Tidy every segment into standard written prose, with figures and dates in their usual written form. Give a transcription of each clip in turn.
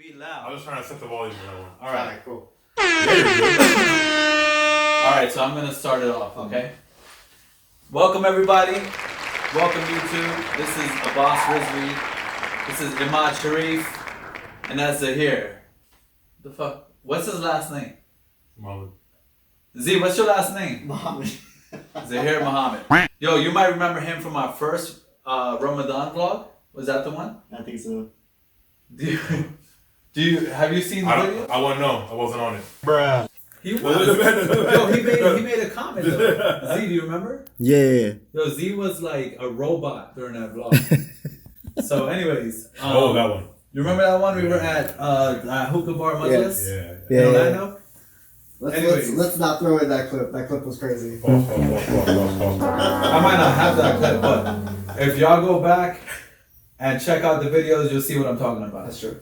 Be loud. I was trying to set the volume for that one. All right, cool. All right, so I'm gonna start it off, okay? Welcome everybody. Welcome YouTube. This is Abbas Rizvi. This is Imad Sharif, and that's Zahir. The fuck? What's his last name? Muhammad. Z, what's your last name? Muhammad. Zahir Muhammad. Yo, you might remember him from our first Ramadan vlog. Was that the one? I think so. Have you seen the video? I want to know. I wasn't on it. Bruh. He was. Yo, he made a comment though. Z, do you remember? Yeah. Yo, Z was like a robot during that vlog. So anyways. That one. You remember that one? We were at hookah bar Mudless? Yeah. In Orlando? Let's not throw in that clip. That clip was crazy. Pause. I might not have that clip, but if y'all go back and check out the videos, you'll see what I'm talking about. That's true.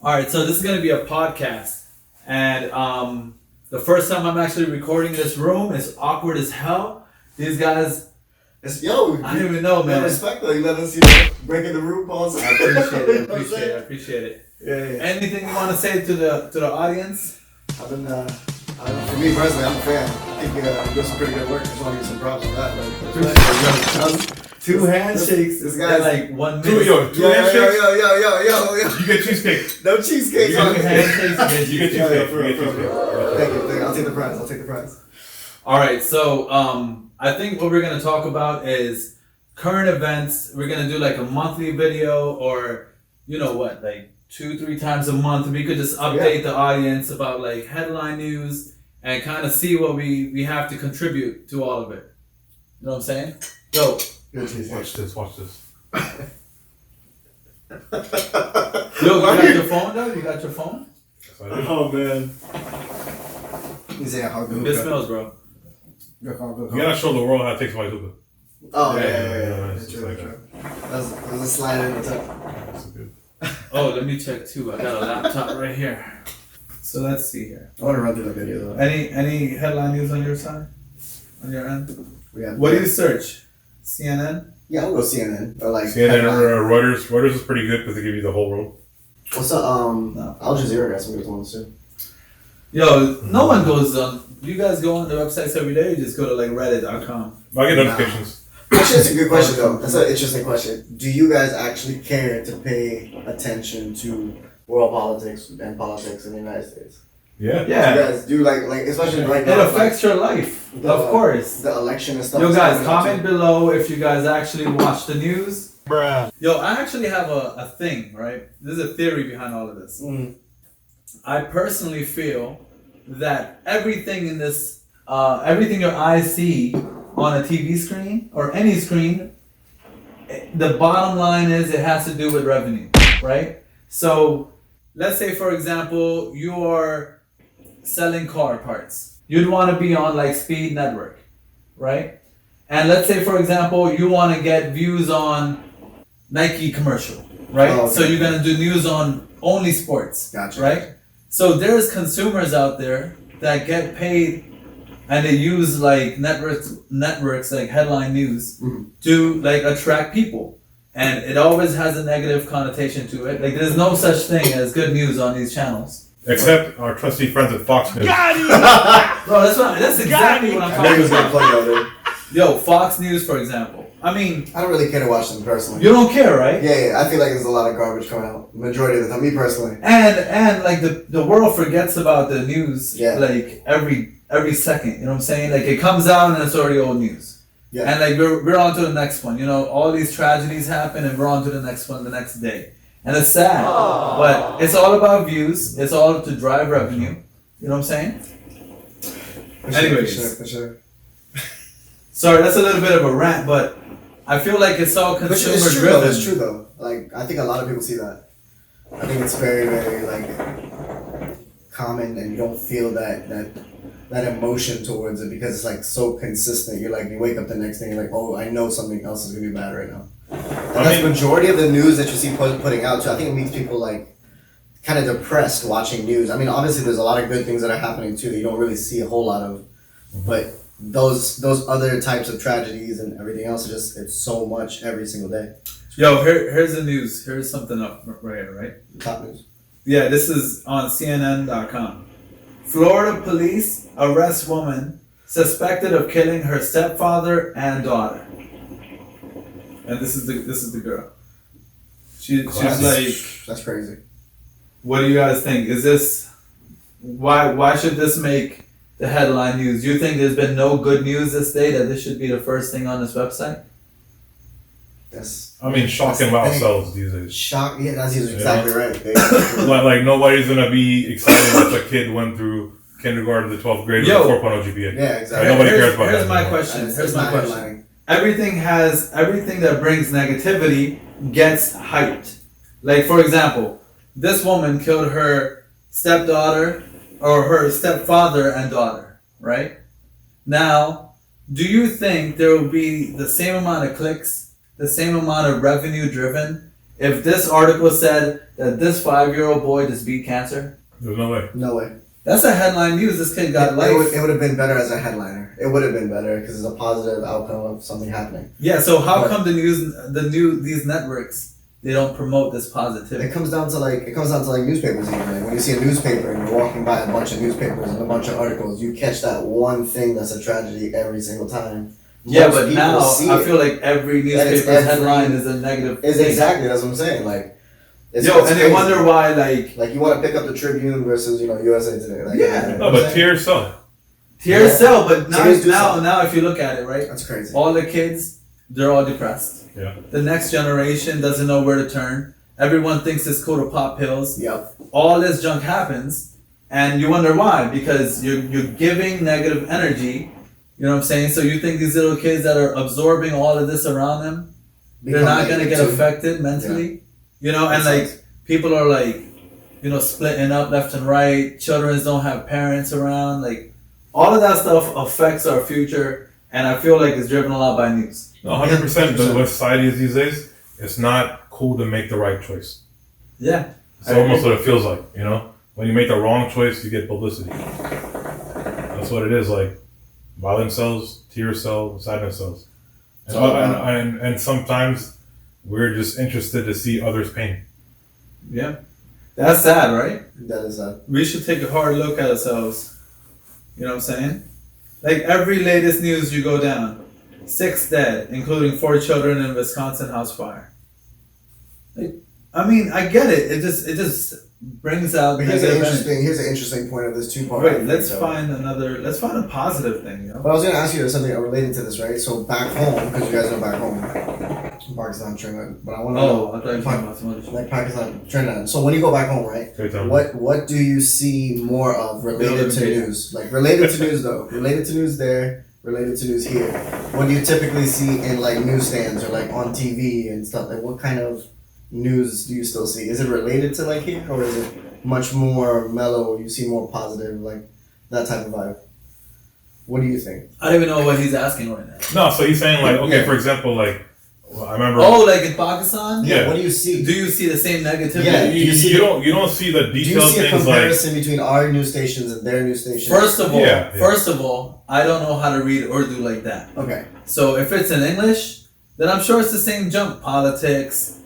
Alright, so this is going to be a podcast. And the first time I'm actually recording in this room is awkward as hell. These guys... I don't even know, man. Respect though. You let us, breaking the root balls. I appreciate it. Yeah. Anything you want to say to the audience? I've been, for me personally, I'm a fan. I think you do some pretty good work. I just want to give some props for that. Two handshakes. This guy's like 1 minute. Two handshakes? Yo. You get cheesecake. No cheesecake. You get handshakes. You get cheesecake. Thank you. I'll take the prize. All right, so I think what we're going to talk about is current events. We're going to do like a monthly video or, you know what, like 2-3 times a month. We could just update the audience about like headline news and kind of see what we have to contribute to all of it. You know what I'm saying? Yo. Watch this. Yo, you got your phone though? You got your phone? Oh man. You say how good This smells, bro. You gotta show the world how to take somebody's hookah. Oh, yeah. It's True. like that. There's a slide in the top. That's good. Oh, let me check too. I got a laptop right here. So let's see here. I want to run through the video though. Any headline news on your side? On your end? Yeah. What do you search? CNN? Yeah, I'll go CNN. Or like CNN or Reuters. Reuters is pretty good because they give you the whole room. What's up? Al Jazeera got some good ones too. Yo, no one goes on. You guys go on the websites every day? You just go to like reddit.com. I get notifications. Actually, that's a good question though. That's an interesting question. Do you guys actually care to pay attention to world politics and politics in the United States? Yeah. You guys do like especially right now. It affects your life, of course. The election and stuff. Yo guys, comment below if you guys actually watch the news. Bruh. Yo, I actually have a thing, right? There's a theory behind all of this. Mm. I personally feel that everything in this, everything your eyes see on a TV screen or any screen, the bottom line is it has to do with revenue, right? So let's say, for example, you're selling car parts. You'd want to be on like Speed Network, right? And let's say, for example, you want to get views on Nike commercial, right? Oh, okay. So you're going to do news on only sports, Gotcha. right? So there's consumers out there that get paid and they use like networks like headline news to like attract people. And it always has a negative connotation to it. Like there's no such thing as good news on these channels. Except our trusty friends at Fox News. Bro, that's exactly what I'm talking about. Yo, Fox News, for example. I mean, I don't really care to watch them personally. you don't care, right? Yeah, I feel like there's a lot of garbage coming out. Majority of the time, me personally. And like the world forgets about the news like every second. You know what I'm saying? Like it comes out and it's already old news. Yeah. And like we're on to the next one. You know, all these tragedies happen and we're on to the next one the next day. And it's sad. Aww. But it's all about views. It's all to drive revenue. You know what I'm saying? Anyways. For sure. Sorry, that's a little bit of a rant, but I feel like it's all consumer driven. It's true though. Like I think a lot of people see that. I think it's very, very like common, and you don't feel that emotion towards it because it's like so consistent. You're like, you wake up the next day, and you're like, oh, I know something else is gonna be bad right now. And that's the majority of the news that you see putting out too. I think it makes people like kind of depressed watching news. I mean, obviously there's a lot of good things that are happening too that you don't really see a whole lot of, but those other types of tragedies and everything else it's so much every single day. Yo, here's the news. Here's something up right here, right? Top news. Yeah, this is on CNN.com. Florida police arrest woman suspected of killing her stepfather and daughter. And this is the girl. She's like, that's crazy. what do you guys think? Is this why should this make the headline news? Do you think there's been no good news this day that this should be the first thing on this website? I mean, shock and wow sells these days. Shock, yeah, that's exactly right. Like nobody's gonna be excited that a kid went through kindergarten to 12th grade with a 4.0 GPA. Yeah, exactly. Like, nobody cares about that. Here's my question. Here's my question. Everything that brings negativity gets hyped. Like, for example, this woman killed her stepdaughter or her stepfather and daughter, right? Now, do you think there will be the same amount of clicks, the same amount of revenue driven if this article said that this 5-year-old boy just beat cancer? There's no way. No way. That's a headline news. This kid got life. It would have been better as a headliner. It would have been better because it's a positive outcome of something happening. Yeah. So how come these networks, they don't promote this positivity? It comes down to like newspapers even. Like when you see a newspaper and you're walking by a bunch of newspapers and a bunch of articles, you catch that one thing that's a tragedy every single time. Yeah, but now I feel like every newspaper's headline is a negative. Exactly, that's what I'm saying. Like. And they wonder why, like you want to pick up the Tribune versus USA Today. Like, yeah. No, but tears sell. Tears sell, but now if you look at it, right? That's crazy. All the kids, they're all depressed. Yeah. The next generation doesn't know where to turn. Everyone thinks it's cool to pop pills. Yep. All this junk happens, and you wonder why, because you're giving negative energy. You know what I'm saying? So you think these little kids that are absorbing all of this around them, they're not gonna get affected mentally? Yeah. You know, and like people are like, you know, splitting up left and right. Children don't have parents around. Like all of that stuff affects our future, and I feel like it's driven a lot by news. No, 100%. The way society is these days, it's not cool to make the right choice. Yeah, it's almost what it feels like. You know, when you make the wrong choice, you get publicity. That's what it is. Like violence sells, tears sell, sadness sells, and sometimes. We're just interested to see others' pain. Yeah. That's sad, right? That is sad. We should take a hard look at ourselves. You know what I'm saying? Like every latest news you go down, 6 dead, including 4 children in Wisconsin house fire. Like, I mean, I get it. It just brings out. But here's an interesting point of this 2-part. Wait, let's find a positive thing, you know? But I was gonna ask you something related to this, right? So back home, because you guys know back home, Pakistan, Trinidad, but I want to know. I thought you were talking about some other shit. Like Pakistan, Trinidad. So when you go back home, right? What do you see more of related to news? Like related to news though, related to news there, related to news here. What do you typically see in like newsstands or like on TV and stuff? Like what kind of news do you still see? Is it related to like here, or is it much more mellow? You see more positive, like that type of vibe. What do you think? I don't even know what he's asking right now. No, so he's saying like, okay, for example, like, well, I remember. Oh, like in Pakistan? Yeah. What do you see? Do you see the same negativity? Yeah. You don't see the detailed things. Do you see a comparison between our news stations and their news stations? First of all, I don't know how to read Urdu like that. Okay. So if it's in English, then I'm sure it's the same junk. Politics,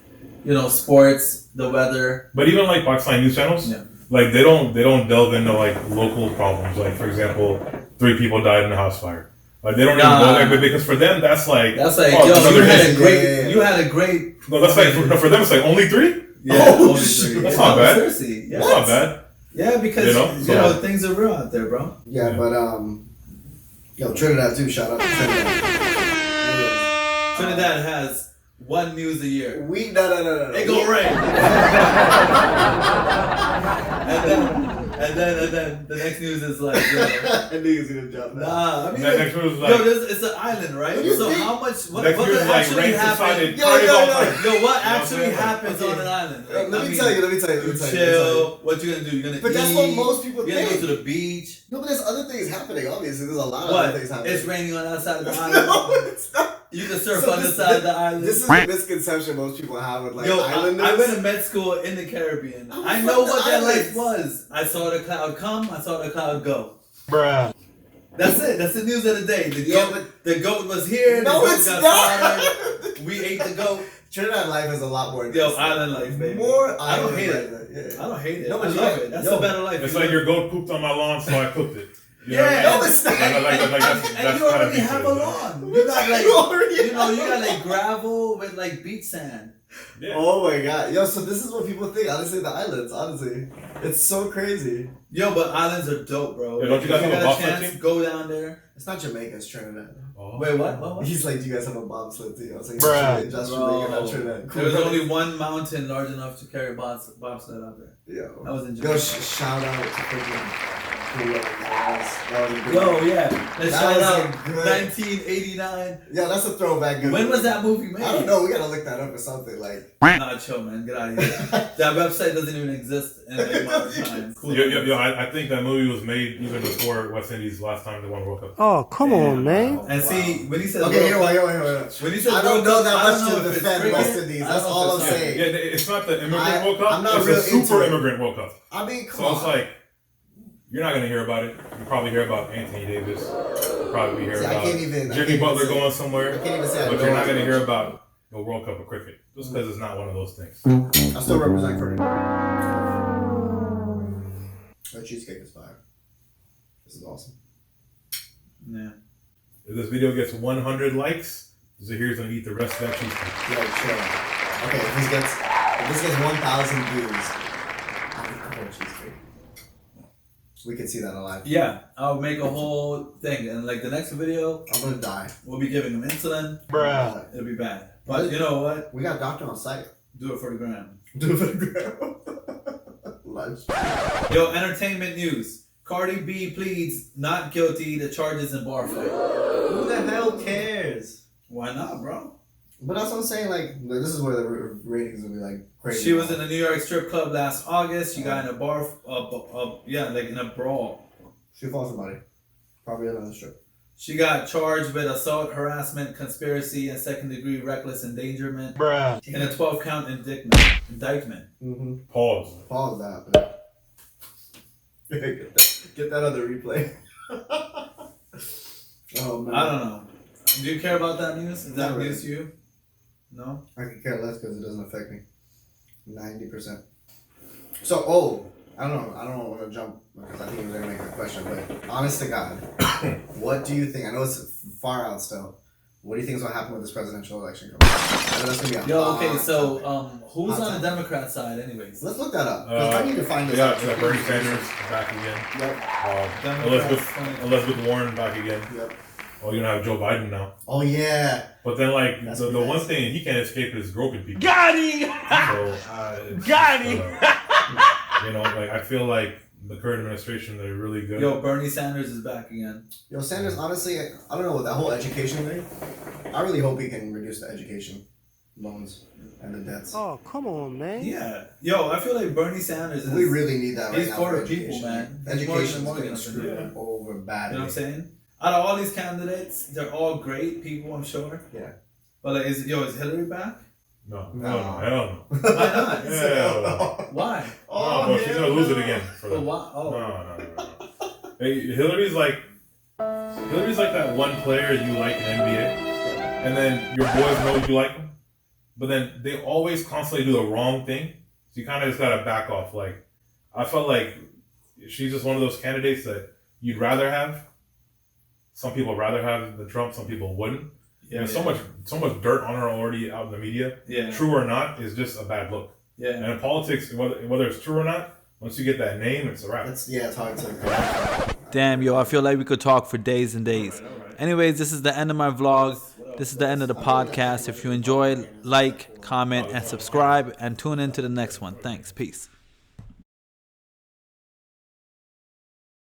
you know, sports, the weather. But even like Pakistani news channels, like they don't delve into like local problems. Like for example, 3 people died in a house fire. Like they don't even go there, because for them that's like yo, you had a great. No, that's like for them it's like only 3. Yeah, only 3. That's not bad. Seriously, that's not bad. Yeah, because you know things are real out there, bro. Yeah, but Trinidad too. Shout out to Trinidad. Trinidad has 1 news a year. No. It go rain. and then the next news is like, yo. I knew he was gonna jump. Nah, I mean, next news is like, it's an island, right? So how much? What actually happens? Yo, what actually happens on an island? Like, let me tell you. Chill. What you gonna do? You're gonna eat. But that's what most people think. You're gonna go to the beach. No, but there's other things happening. Obviously, there's a lot of other things happening. It's raining on that side of the island. No, it's not. You can surf on this side of the island. This is the misconception most people have with like islanders. I went to med school in the Caribbean. I know what that life was. I saw the cloud come. I saw the cloud go. Bruh. That's it. That's the news of the day. The goat was here. No, the goat it's got not. slaughtered. We ate the goat. Trinidad life is a lot more. Yo, island life, baby. More. I don't hate it. Yeah. I don't hate it. No, I but love it. That's a better life. It's like your goat pooped on my lawn, so I cooked it. You Yeah, know what I mean? no, it's not. And you already have a lawn. You got like, you got like gravel with like beach sand. Yeah. Oh my god, yo! So this is what people think. Honestly, the islands. Honestly, it's so crazy. Yo, but islands are dope, bro. Yeah, don't you guys have a bobsled team? Go down there. It's not Jamaica, it's Trinidad. Oh. Wait, what? He's like, do you guys have a bobsled team? I was like, Bruh. just Bro, Jamaica, not Trinidad. there was only one mountain large enough to carry a bobsled out there. Yo, That was in yo, Jamaica. shout out to freaking. That was a good Yo, one. yeah. Let's That shout was out a good- 1989. Yeah, that's a throwback. Good When one. was that movie made? I don't know. We gotta look that up or something. Like, Nah, chill, man. Get out of here. That website doesn't even exist in modern times. Cool. Yo, I think that movie was made even before West Indies last time they won World Cup. Oh, come on, man. And see, when he says okay, World here, Cup- wait. when he says I don't World know Cup, that I much don't know to if it's defend cricket. West Indies. I That's don't know all if I'm it's saying. Yeah, it's not the immigrant World Cup. I'm not it's real a super into it. immigrant World Cup. I mean, come So it's on. like you're not gonna hear about it. You probably hear about Anthony Davis. You'll probably hear See, I about can't even- I Jimmy can't Butler even say- going somewhere. I can't even say I But know you're not as gonna much. hear about the World Cup of cricket just because it's not one of those things. I still represent Curry. That cheesecake is fire. This is awesome. Yeah. If this video gets 100 likes, Zahir's gonna eat the rest of that cheesecake. Yo, chill. Okay, if this gets 1,000 views, I'll eat the whole cheesecake. We can see that alive. Yeah, I'll make a whole thing, and like the next video, I'm gonna die. we'll be giving him insulin. Bruh. It'll be bad, but you know what? We got a doctor on site. Do it for the gram. Do it for the gram. Lunch. Yo, entertainment news. Cardi B pleads not guilty to charges in bar fight. Who the hell cares? Why not, bro? But that's what I'm saying. Like, this is where the ratings will be like crazy. She was in a New York strip club last August. She got in a bar, like in a brawl. She fought somebody. Probably another strip. She got charged with assault, harassment, conspiracy, and second-degree reckless endangerment Bruh. in a 12-count indictment. Mm-hmm. Pause. Pause that. Get that on the replay. Oh man. I don't know. Do you care about that news? Is that Not really. news to you? No? I could care less because it doesn't affect me. 90%. So, I don't want to jump because I think you were going to make a question, but honest to God, what do you think? I know it's far out still. What do you think is going to happen with this presidential election coming up? I know that's going to be a Yo, hot okay, so topic. who's Hot on the topic. Democrat side anyways? Let's look that up. 'Cause I need to find this out. Yeah, Bernie Sanders back again. Yep. Democrats, Elizabeth Warren back again. Yep. Oh, you're gonna have Joe Biden now. Oh, yeah. But then, like, That's the nice. one thing he can't escape is groping people. Got him! So, it's Got just, him! you know, like, I feel like the current administration, they're really good. Yo, Bernie Sanders is back again. Yo, Sanders, honestly, I don't know, with that whole education thing, I really hope he can reduce the education loans and the debts. Oh, come on, man. Yeah. Yo, I feel like Bernie Sanders is. We really need that right He's now. for for the people, education. man. He's Education's more than been enough to do screwed that. over You badly. know what I'm saying? Out of all these candidates, they're all great people, I'm sure. Yeah. But like, is Hillary back? No, No. hell no. Why not? Hell no. Why? Oh, No, bro, she's gonna lose it again. For But them. why? Oh. No. Hey, Hillary's like that one player you like in NBA, and then your boys know you like them, but then they always constantly do the wrong thing. So you kind of just gotta back off. Like, I felt like she's just one of those candidates that you'd rather have. Some people would rather have than Trump. Some people wouldn't. Yeah, There's so much dirt on her already out in the media. Yeah. True or not is just a bad look. Yeah. And in politics, whether it's true or not, once you get that name, it's a wrap. It's hard to. Damn, yo, I feel like we could talk for days and days. Anyways, this is the end of my vlog. This is the end of the podcast. If you enjoyed, like, comment, and subscribe, and tune in to the next one. Thanks. Peace.